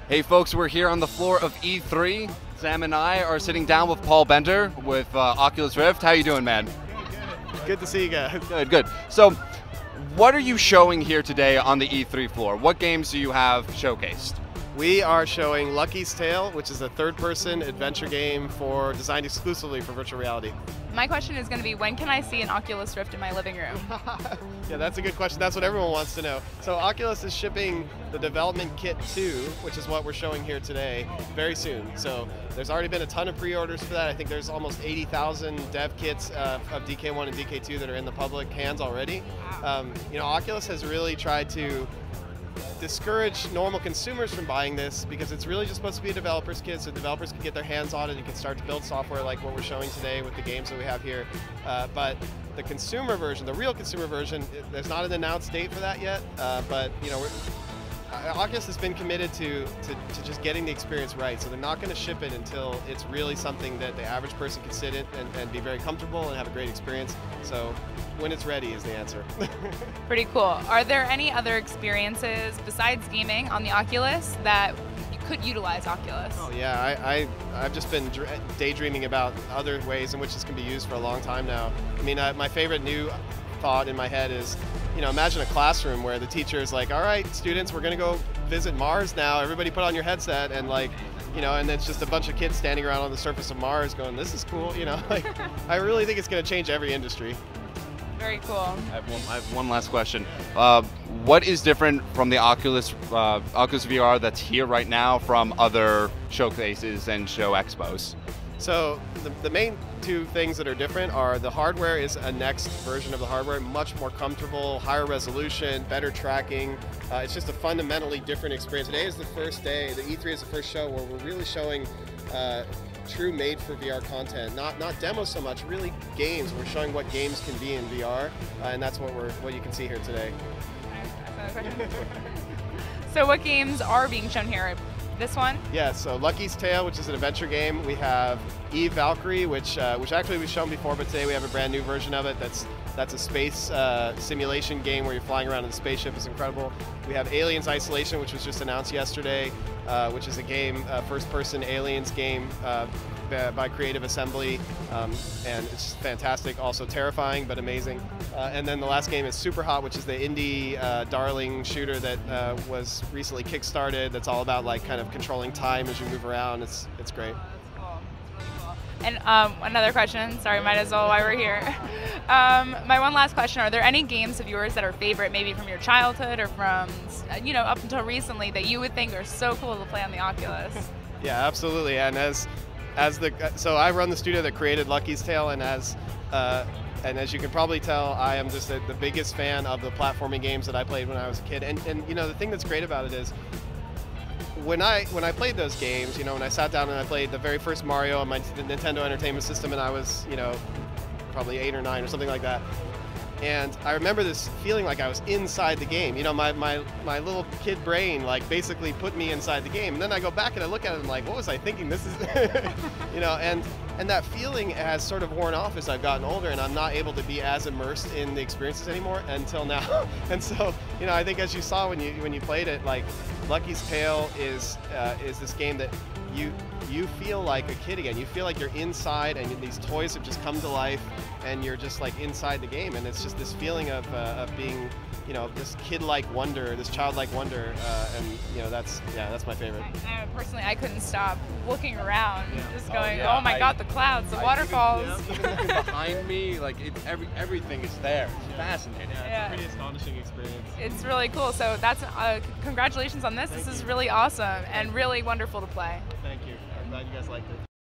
Hey folks, we're here on the floor of E3. Sam and I are sitting down with Paul Bender with Oculus Rift. How you doing, man? Good to see you guys. Good, good. So, what are you showing here today on the E3 floor? What games do you have showcased? We are showing Lucky's Tale, which is a third-person adventure game designed exclusively for virtual reality. My question is going to be, when can I see an Oculus Rift in my living room? Yeah, that's a good question. That's what everyone wants to know. So Oculus is shipping the development kit 2, which is what we're showing here today, very soon. So there's already been a ton of pre-orders for that. I think there's almost 80,000 dev kits of DK1 and DK2 that are in the public hands already. Oculus has really tried to discourage normal consumers from buying this because it's really just supposed to be a developer's kit, so developers can get their hands on it and can start to build software like what we're showing today with the games that we have here. But the consumer version, the real consumer version, there's not an announced date for that yet, but Oculus has been committed to just getting the experience right, so they're not going to ship it until it's really something that the average person can sit in and be very comfortable and have a great experience. So when it's ready is the answer. Pretty cool. Are there any other experiences besides gaming on the Oculus that you could utilize Oculus? Oh yeah, I've just been daydreaming about other ways in which this can be used for a long time now. I mean, my favorite new thought in my head is, imagine a classroom where the teacher is like, all right, students, we're going to go visit Mars now. Everybody put on your headset, and and it's just a bunch of kids standing around on the surface of Mars going, this is cool, I really think it's going to change every industry. Very cool. I have one last question. What is different from the Oculus VR that's here right now from other showcases and show expos? So the main two things that are different are the hardware is a next version of the hardware, much more comfortable, higher resolution, better tracking. It's just a fundamentally different experience. Today is the first day, the E3 is the first show where we're really showing true made for VR content, not demos so much, really games. We're showing what games can be in VR, and that's what you can see here today. So what games are being shown here? This one? Yeah, so Lucky's Tale, which is an adventure game. We have Eve Valkyrie, which actually we've shown before, but today we have a brand new version of it. That's a space simulation game where you're flying around in a spaceship. It's incredible. We have Aliens Isolation, which was just announced yesterday, which is a game, first-person aliens game by Creative Assembly, and it's fantastic, also terrifying but amazing. And then the last game is Super Hot, which is the indie darling shooter that was recently kickstarted. That's all about kind of controlling time as you move around. It's great. That's cool. It's really cool. And another question. Sorry, might as well while we're here. My one last question: are there any games of yours that are favorite, maybe from your childhood or from up until recently, that you would think are so cool to play on the Oculus? Yeah, absolutely. And so I run the studio that created Lucky's Tale, and as you can probably tell, I am just the biggest fan of the platforming games that I played when I was a kid. And the thing that's great about it is when I played those games, when I sat down and I played the very first Mario on my Nintendo Entertainment System, and I was probably 8 or 9 or something like that. And I remember this feeling like I was inside the game. My little kid brain basically put me inside the game. And then I go back and I look at it and I'm like, what was I thinking? This is, and that feeling has sort of worn off as I've gotten older, and I'm not able to be as immersed in the experiences anymore until now. And so, I think as you saw when you played it, Lucky's Tale is this game that you feel like a kid again. You feel like you're inside, and these toys have just come to life, and you're just inside the game, and it's just this feeling of being, this kid-like wonder, this childlike wonder, and that's my favorite. Personally, I couldn't stop looking around, just going, yeah, oh my God, the clouds, the waterfalls. Even behind me, everything is there. It's fascinating. Yeah, it's a pretty astonishing experience. It's really cool. So that's congratulations on this. This is really awesome and really wonderful to play. Thank you. I'm glad you guys liked it.